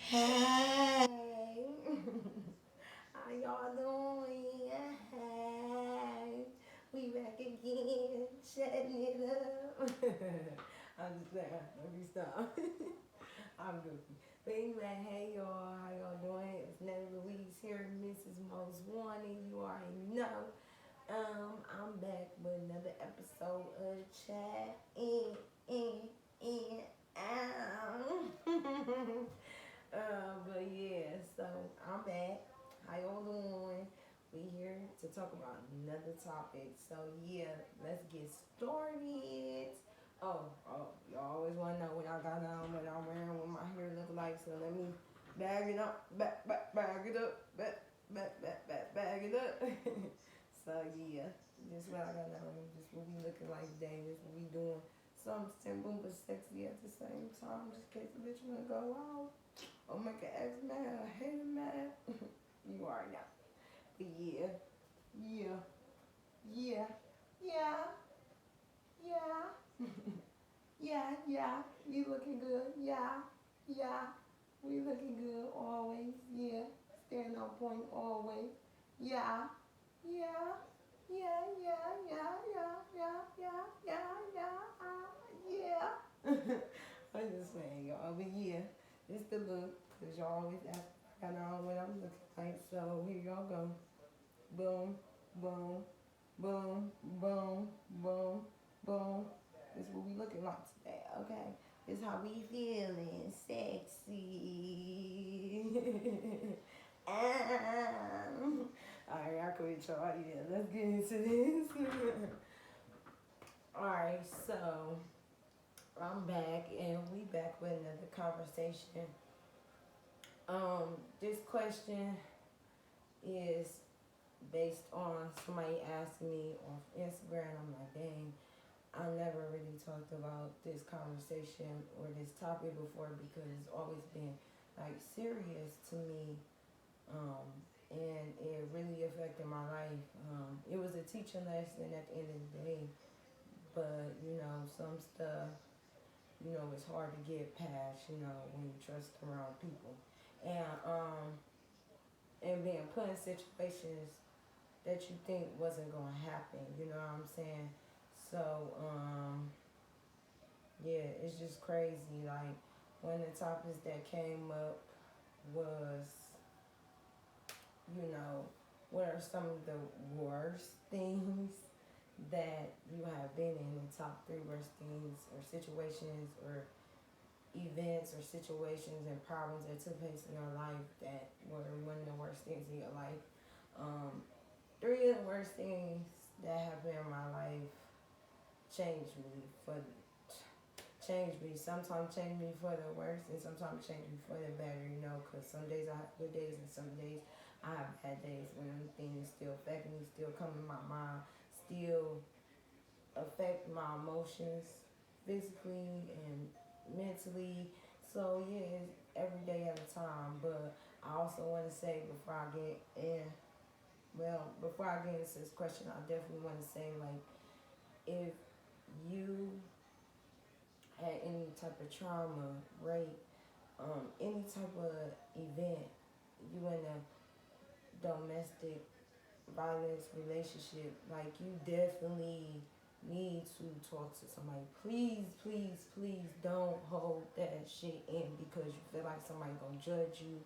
Hey, how y'all doing? Hey, we back again, shutting it up. I'm just playing. Let me stop. I'm goofy. But anyway, hey y'all, how y'all doing? It's Nelly Louise here, Mrs. Most Wanted. You already know. I'm back with another episode of Chat in, out. But yeah, so I'm back. How y'all doing? We here to talk about another topic. So yeah, let's get started. Y'all always want to know what I got on, what I'm wearing, what my hair look like. So let me bag it up, bag it up, bag it up. So yeah, this what I got on. This what we looking like today. This what we doing. Something simple but sexy at the same time, just in case the bitch wanna go out. Or make an ex mad, or hate him mad. You already know. But yeah, yeah, yeah, yeah, yeah, yeah. You looking good? Yeah, yeah. We looking good always. Yeah, staying on point always. Yeah, yeah. Yeah, yeah, yeah, yeah, yeah, yeah, yeah, yeah. I'm just saying, y'all. But yeah, it's the look, because y'all always ask I know what I'm looking like. So here y'all go. Boom, boom, boom, boom, boom, boom. This is what we looking like today, okay? This is how we feeling. Sexy. Alright, I quit y'all. Yeah, let's get into this. Alright, so I'm back and we back with another conversation. This question is based on somebody asking me on Instagram. I'm like, dang, I never really talked about this conversation or this topic before because it's always been like serious to me. And it really affected my life. It was a teaching lesson at the end of the day, but some stuff, it's hard to get past, when you trust around people. And being put in situations that you think wasn't gonna happen. You know what I'm saying? So yeah, it's just crazy. Like one of the topics that came up was, you know, what are some of the worst things that you have been in? The top three worst things or situations or events or situations and problems that took place in your life that were one of the worst things in your life. Um, Three of the worst things that happened in my life changed me for changed me. Sometimes changed me for the worse, and sometimes changed me for the better. Because some days I have good days, and some days I have bad days when things still affect me, still come in my mind, still affect my emotions physically and mentally. So yeah, it's every day at a time. But I also want to say before I get into this question, I definitely want to say, like, if you had any type of trauma, rape, any type of event, you in a domestic violence relationship, like, you definitely need to talk to somebody. Please, please, please don't hold that shit in because you feel like somebody gonna judge you,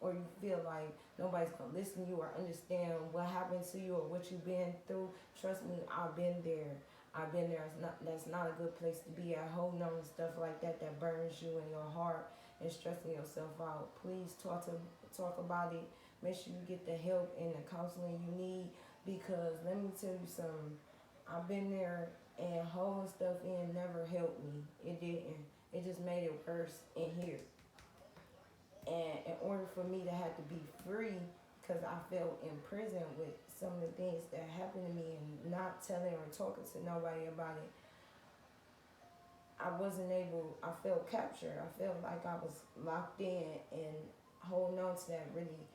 or you feel like nobody's gonna listen to you or understand what happened to you or what you've been through. Trust me, I've been there. I've been there. That's not a good place to be at, holding on to stuff like that that burns you in your heart and stressing yourself out. Please talk about it. Make sure you get the help and the counseling you need, because let me tell you something. I've been there, and holding stuff in never helped me. It didn't. It just made it worse in here. And in order for me to have to be free, because I felt in prison with some of the things that happened to me and not telling or talking to nobody about it, I wasn't able, I felt captured. I felt like I was locked in, and holding on to that really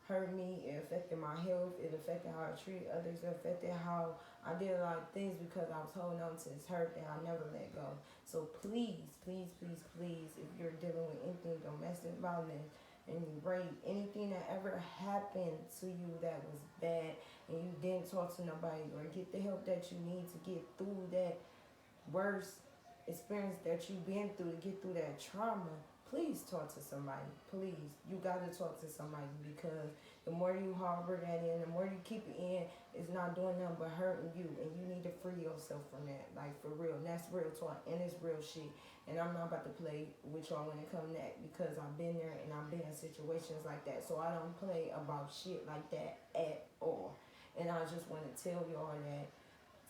hurt me. It affected my health. It affected how I treat others. It affected how I did a lot of things because I was holding on to this hurt that I never let go. So please, please, please, please, if you're dealing with anything domestic violence, any rape, anything that ever happened to you that was bad, and you didn't talk to nobody or get the help that you need to get through that worst experience that you've been through, to get through that trauma, please talk to somebody. Please, you got to talk to somebody, because the more you harbor that in, the more you keep it in, it's not doing nothing but hurting you, and you need to free yourself from that, like for real. And that's real talk, and it's real shit. And I'm not about to play with y'all when it comes to that, because I've been there and I've been in situations like that. So I don't play about shit like that at all. And I just want to tell y'all that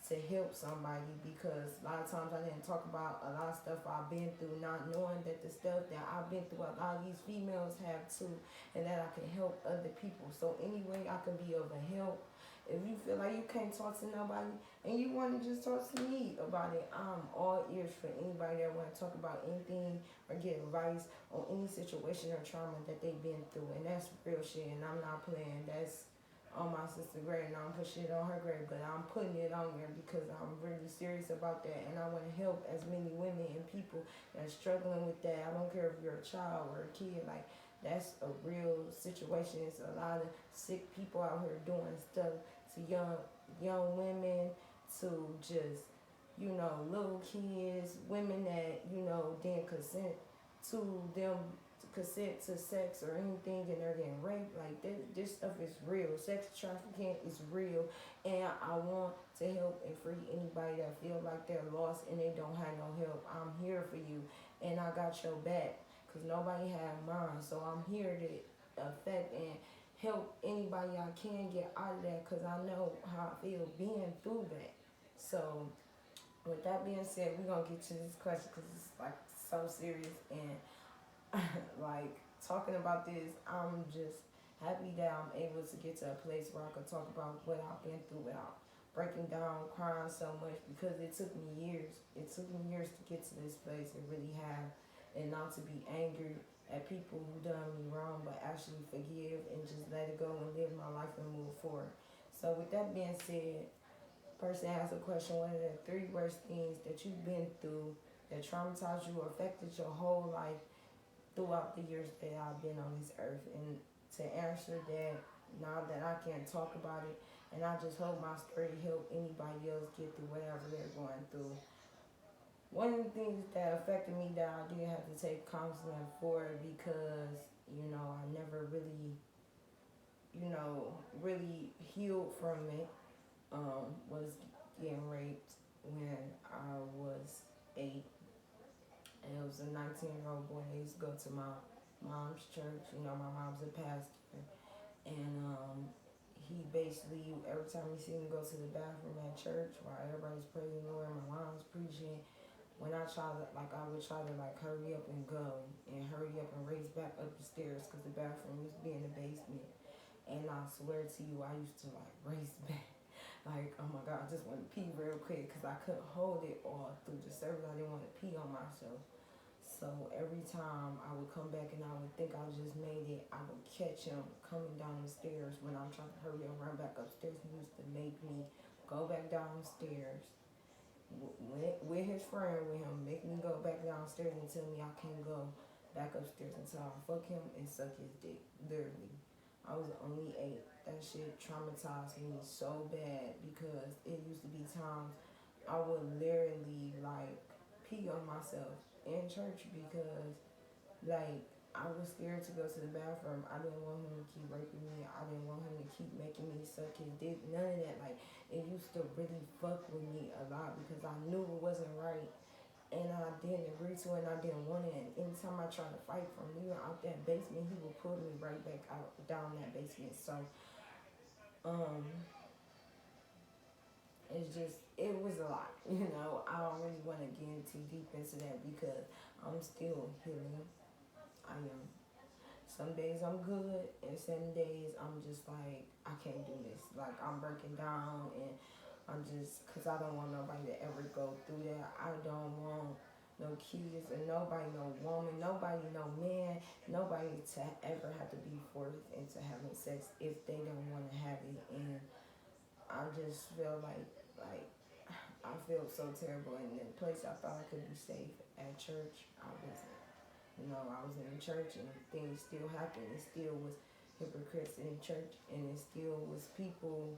to help somebody, because a lot of times I didn't talk about a lot of stuff I've been through, not knowing that the stuff that I've been through, a lot of these females have too, and that I can help other people. So any way I can be of a help, if you feel like you can't talk to nobody and you want to just talk to me about it, I'm all ears for anybody that want to talk about anything or get advice on any situation or trauma that they've been through. And that's real shit, and I'm not playing. That's on my sister grave, and I don't put shit on her grave, but I'm putting it on there because I'm really serious about that, and I want to help as many women and people that are struggling with that. I don't care if you're a child or a kid, like, that's a real situation. It's a lot of sick people out here doing stuff to young women, to just, little kids, women that, didn't consent to them, consent to sex or anything, and they're getting raped. Like, this stuff is real. Sex trafficking is real, and I want to help and free anybody that feel like they're lost and they don't have no help. I'm here for you, and I got your back, because nobody had mine. So I'm here to affect and help anybody I can get out of that, because I know how I feel being through that. So with that being said, we're going to get to this question, because it's like so serious, and like, talking about this, I'm just happy that I'm able to get to a place where I could talk about what I've been through without breaking down, crying so much, because it took me years. It took me years to get to this place. It really have. And not to be angry at people who done me wrong, but actually forgive and just let it go and live my life and move forward. So with that being said, person asks a question: what are the three worst things that you've been through that traumatized you or affected your whole life throughout the years that I've been on this earth? And to answer that, now that I can talk about it, and I just hope my story help anybody else get through whatever they're going through. One of the things that affected me that I did have to take counseling for, because, I never really, really healed from it, was getting raped when I was 8. And it was a 19-year-old boy. He used to go to my mom's church. My mom's a pastor. And he basically, every time he see me go to the bathroom at church while everybody's praising the Lord, my mom's preaching, when I try to, like, I would try to, like, hurry up and go and hurry up and race back up the stairs, because the bathroom used to be in the basement. And I swear to you, I used to, like, race back. Like, oh my God, I just want to pee real quick, because I couldn't hold it all through the service. I didn't want to pee on myself. So every time I would come back and I would think I just made it, I would catch him coming down the stairs when I'm trying to hurry and run back upstairs. He used to make me go back downstairs with his friend, with him, make me go back downstairs and tell me I can't go back upstairs until I fuck him and suck his dick. Literally. I was only 8. That shit traumatized me so bad, because it used to be times I would literally, like, pee on myself in church, because, like, I was scared to go to the bathroom. I didn't want him to keep raping me. I didn't want him to keep making me suck his dick. None of that. Like, it used to really fuck with me a lot, because I knew it wasn't right. And I didn't agree to it, and I didn't want it. And anytime I tried to fight from leaving out that basement, he would pull me right back out down that basement. So, um, it's just, it was a lot. I don't really want to get too deep into that, because I'm still healing. I am. Some days I'm good, and some days I'm just like, I can't do this. Like, I'm breaking down, and I'm just, because I don't want nobody to ever go through that. I don't want no kids, and nobody, no woman, nobody, no man, nobody to ever have to be forced into having sex if they don't want to have it. And I just feel like, I feel so terrible. In the place I thought I could be safe, at church, I wasn't. You know, I was in the church and things still happened. It still was hypocrites in the church, and it still was people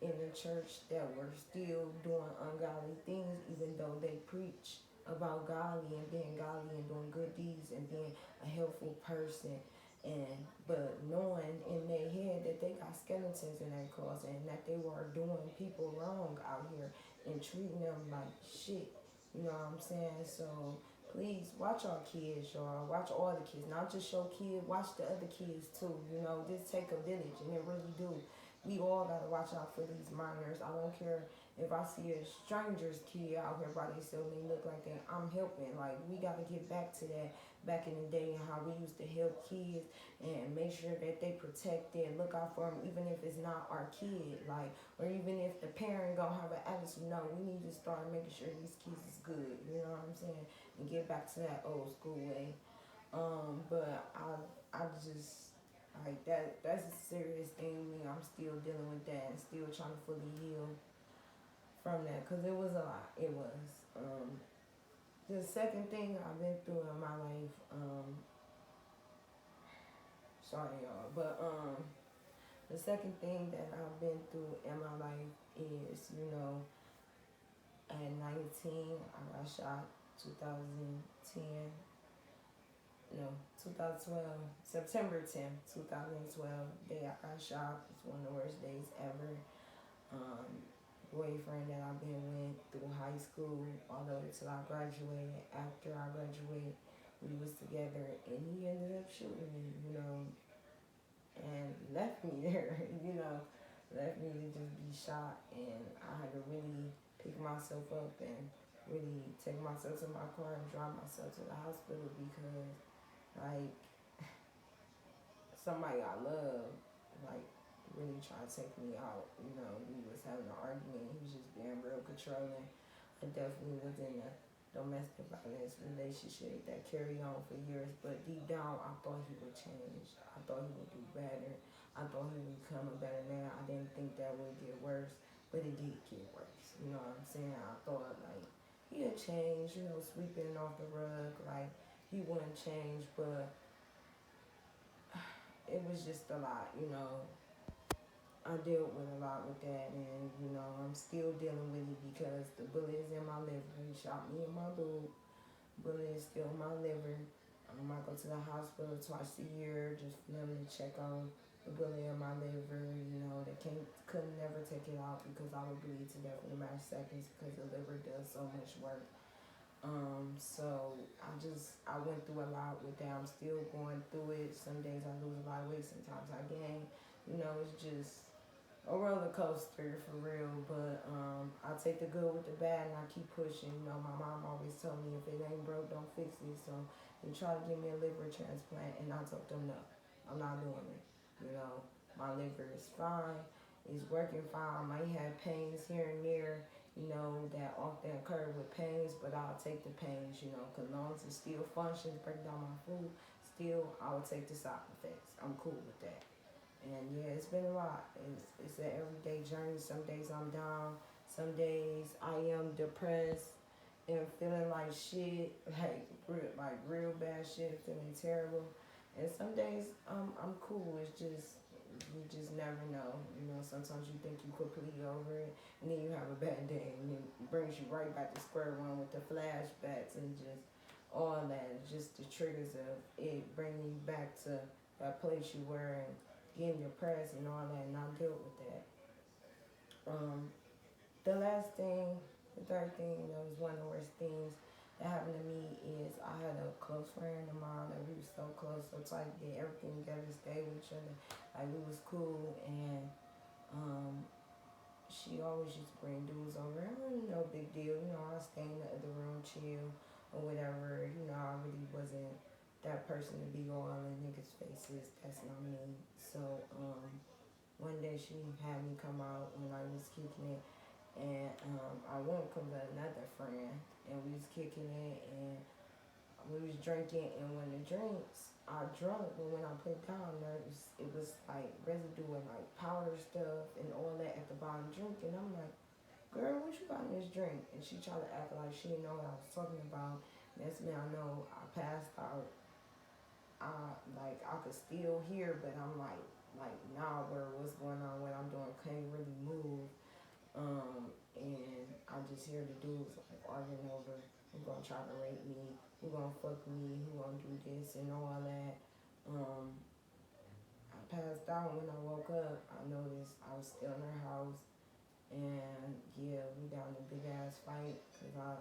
in the church that were still doing ungodly things, even though they preach about godly and being godly and doing good deeds and being a helpful person. And but knowing in their head that they got skeletons in their closet and that they were doing people wrong out here and treating them like shit. You know what I'm saying? So please watch our kids, y'all. Watch all the kids, not just your kid. Watch the other kids too. You know, this take a village, and it really do. We all gotta watch out for these minors. I don't care if I see a stranger's kid out here by themselves and they look like that. I'm helping. Like we gotta get back to that back in the day and how we used to help kids and make sure that they protect and look out for them, even if it's not our kid. Like or even if the parent gonna have an attitude. No, we need to start making sure these kids is good. You know what I'm saying? And get back to that old school way. But I just like that. That's a serious thing with me. I'm still dealing with that and still trying to fully heal from that because it was a lot. It was. The second thing I've been through in my life. Sorry y'all, but the second thing that I've been through in my life is at 19 I got shot. 2010. No, 2012, September 10th, 2012, day I got shot. It's one of the worst days ever. Boyfriend that I've been with through high school all the way till I graduated. After I graduated, we was together and he ended up shooting me, and left me there, left me to just be shot. And I had to really pick myself up and really take myself to my car and drive myself to the hospital because like somebody I love, like really tried to take me out. We was having an argument. He was just being real controlling. I definitely was in a domestic violence relationship that carried on for years. But deep down, I thought he would change. I thought he would do better. I thought he would become a better man. I didn't think that would get worse, but it did get worse. You know what I'm saying? I thought like he'd change. Sweeping off the rug. Like he wouldn't change, but it was just a lot. I dealt with a lot with that, and I'm still dealing with it because the bullet is in my liver. He shot me in my boob. Bullet is still in my liver. I go to the hospital twice a year just for them to check on the bullet in my liver. They couldn't never take it out because I would bleed to death in a matter of seconds because the liver does so much work. So I went through a lot with that. I'm still going through it. Some days I lose a lot of weight, sometimes I gain. It's just a roller coaster for real. But I take the good with the bad and I keep pushing. My mom always told me if it ain't broke, don't fix it. So they tried to give me a liver transplant and I told them no, I'm not doing it. My liver is fine. It's working fine. I might have pains here and there, that often occur with pains, but I'll take the pains, because as long as it still functions, break down my food, still, I will take the side effects. I'm cool with that. And yeah, it's been a lot. It's an everyday journey. Some days I'm down. Some days I am depressed and feeling like shit, like real bad shit, feeling terrible. And some days I'm cool. It's just you just never know. Sometimes you think you completely over it, and then you have a bad day, and it brings you right back to square one with the flashbacks and just all that. Just the triggers of it bringing you back to that place you were and getting depressed and all that. And I dealt with that. The last thing, the third thing that was one of the worst things that happened to me is I had a close friend of mine that we were so close, so tight, did everything together, stayed with each other. Like we was cool, and she always used to bring dudes over. No big deal, I stay in the other room, chill or whatever. I really wasn't that person to be all in niggas' faces. That's not me. So one day she had me come out when I was kicking it. And I went with another friend, and we was kicking it, and we was drinking. And when the drinks are drunk, but when I put it down, it was like residue and like powder stuff and all that at the bottom drink. And I'm like, girl, what you got in this drink? And she tried to act like she didn't know what I was talking about. Next thing I know, I passed out. I could still hear, but I'm like nah, where what's going on, what I'm doing, can't really move. And I just hear the dudes like arguing over who gonna try to rape me, who gonna fuck me, who gonna do this and all that. Um, I passed out when I woke up. I noticed I was still in her house, and yeah, we got in a big ass fight because I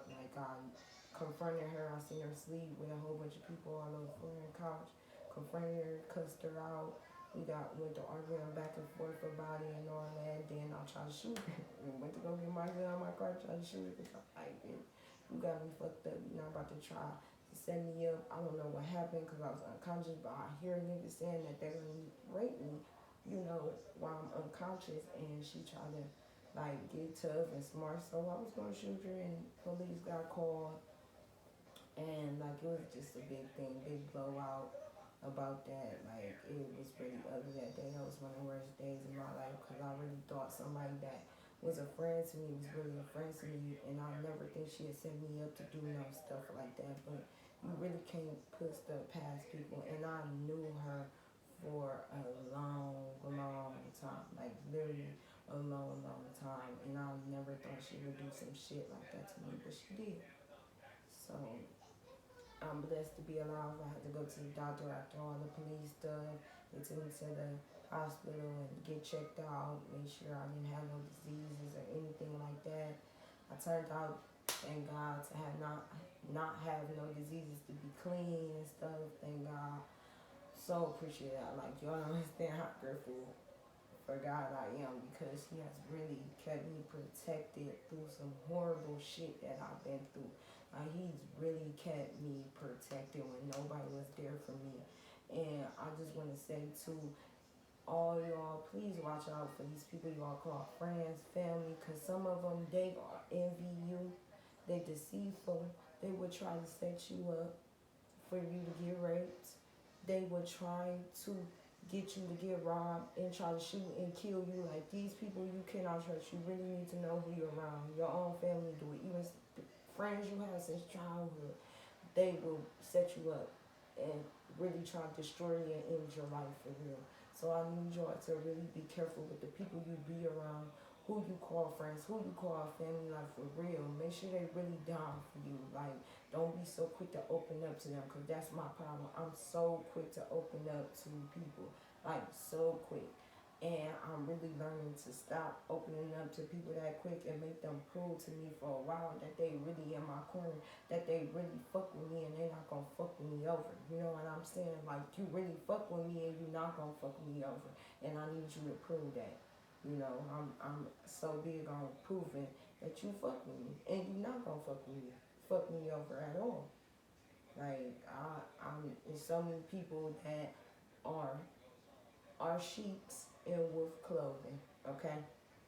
confronted her. I seen her sleep with a whole bunch of people all over the floor and couch. Confronted her, cussed her out. We went to arguing back and forth about it and all that. Then I tried to shoot her. Went to go get my gun out my car, tried to shoot her because I'm like, bitch, you got me fucked up. You're not about to try to set me up. I don't know what happened because I was unconscious, but I hear niggas saying that they're gonna rape me, while I'm unconscious. And she tried to like get tough and smart. So I was gonna shoot her, and police got called, and like it was just a big thing, big blowout about that. Like it was really ugly that day. That was one of the worst days of my life because I really thought somebody that was a friend to me was really a friend to me, and I never think she had set me up to do no stuff like that. But you really can't put stuff past people, and I knew her for a long time, like literally a long time, and I never thought she would do some shit like that to me, but she did. So I'm blessed to be alive. I had to go to the doctor after all the police stuff. They took me to the hospital and get checked out, make sure I didn't have no diseases or anything like that. I turned out, thank God, to have not have no diseases, to be clean and stuff. Thank God. So appreciate that. Like y'all don't understand how grateful for God I am, because He has really kept me protected through some horrible shit that I've been through. He's really kept me protected when nobody was there for me. And I just want to say to all y'all, please watch out for these people y'all call friends, family, because some of them, they are envy you, they deceitful, they will try to set you up for you to get raped. They will try to get you to get robbed and try to shoot and kill you. Like these people, you cannot trust. You really need to know who you're around. Your own family do it. Even friends you have since childhood, they will set you up and really try to destroy you and end your life for real. So I need y'all to really be careful with the people you be around, who you call friends, who you call family, like for real. Make sure they really down for you. Like, don't be so quick to open up to them, because that's my problem. I'm so quick to open up to people, like so quick. And I'm really learning to stop opening up to people that quick and make them prove to me for a while that they really in my corner, that they really fuck with me and they not gonna fuck with me over. You know what I'm saying? Like, you really fuck with me and you not gonna fuck with me over. And I need you to prove that. I'm so big on proving that you fuck with me and you not gonna fuck me over at all. Like there's so many people that are sheeps in wolf clothing. Okay.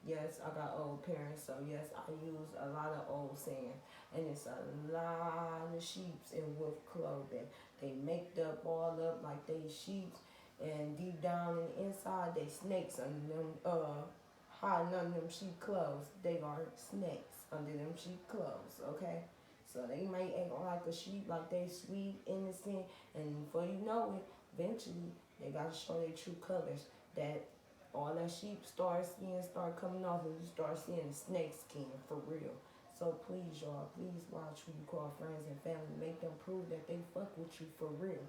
Yes, I got old parents, so yes, I use a lot of old saying, and it's a lot of sheeps in wolf clothing. They make up all up like they sheeps, and deep down in the inside, they snakes under them, hiding under them sheep clothes. They are snakes under them sheep clothes. Okay, so they might act like a sheep, like they sweet, innocent, and before you know it, eventually they gotta show their true colors. That all that sheep skin start coming off, and you start seeing the snake skin for real. So please, y'all, please watch who you call friends and family. Make them prove that they fuck with you for real.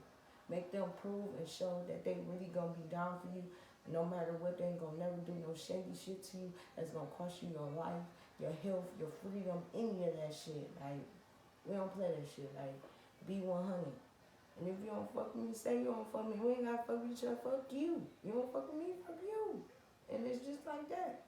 Make them prove and show that they really gonna be down for you. No matter what, they ain't gonna never do no shady shit to you that's gonna cost you your life, your health, your freedom, any of that shit. Like, we don't play that shit. Like, be 100. And if you don't fuck with me, say you don't fuck with me. We ain't gotta fuck with each other. Fuck you. You don't fuck with me, fuck you. And it's just like that.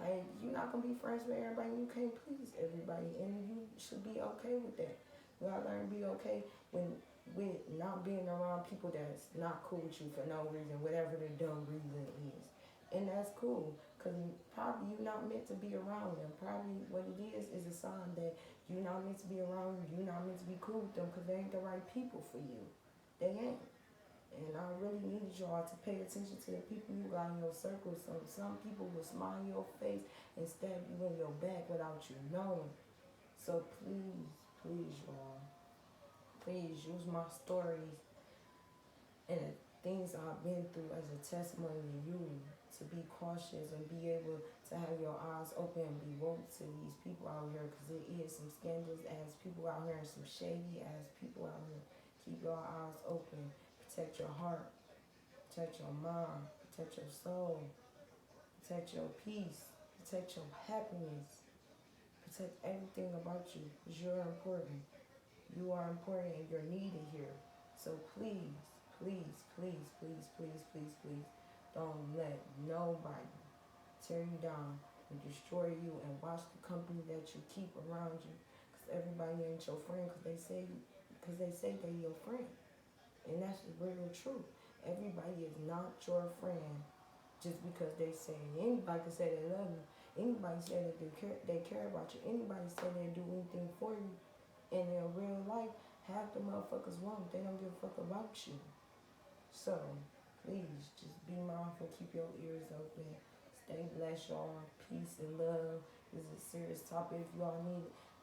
Like, you're not gonna be friends with everybody. You can't please everybody, and you should be okay with that. You gotta learn to be okay when with not being around people that's not cool with you for no reason, whatever the dumb reason is. And that's cool, because probably you're not meant to be around them. Probably what it is a sign that you're not meant to be around them. You're not meant to be cool with them, because they ain't the right people for you. They ain't. And I really need y'all to pay attention to the people you got in your circle. Some people will smile in your face and stab you in your back without you knowing. So please, please, y'all, please use my stories and the things I've been through as a testimony to you, to be cautious and be able to have your eyes open and be woke to these people out here, because it is some scandalous ass people out here and some shady ass people out here. Keep your eyes open. Protect your heart. Protect your mind. Protect your soul. Protect your peace. Protect your happiness. Protect everything about you, because you're important. You are important and you're needed here. So please, please, please, please, please, please, please, don't let nobody tear you down and destroy you, and watch the company that you keep around you. Because everybody ain't your friend, because they say they your friend. And that's the real truth. Everybody is not your friend just because they say it. Anybody can say they love you. Anybody say that they care about you. Anybody say they do anything for you. In their real life, half the motherfuckers won't. They don't give a fuck about you. So, please, just be mindful. Keep your ears open. Stay blessed, y'all. Peace and love. This is a serious topic. If y'all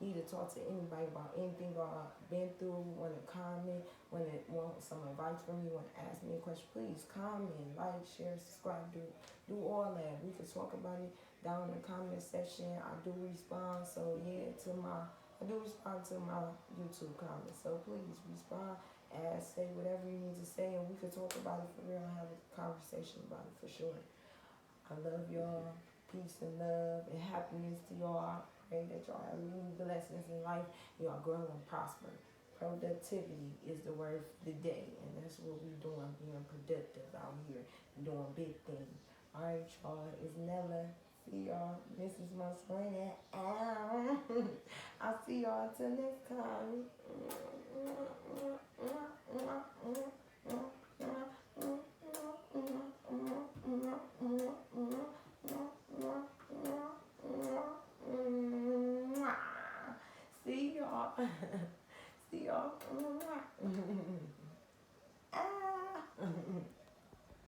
need to talk to anybody about anything y'all been through, want to comment, want some advice from me, want to ask me a question, please comment, like, share, subscribe, do all that. We can talk about it down in the comment section. I do respond. So yeah, I do respond to my YouTube comments. So please respond, ask, say whatever you need to say, and we can talk about it for real and have a conversation about it for sure. I love y'all. Peace and love and happiness to y'all. I pray that y'all have many blessings in life. Y'all grow and prosper. Productivity is the word for the day, and that's what we're doing, being productive out here, doing big things. All right, y'all. It's Nella. See y'all. This is my son. I'll see y'all till next time. See y'all. See y'all.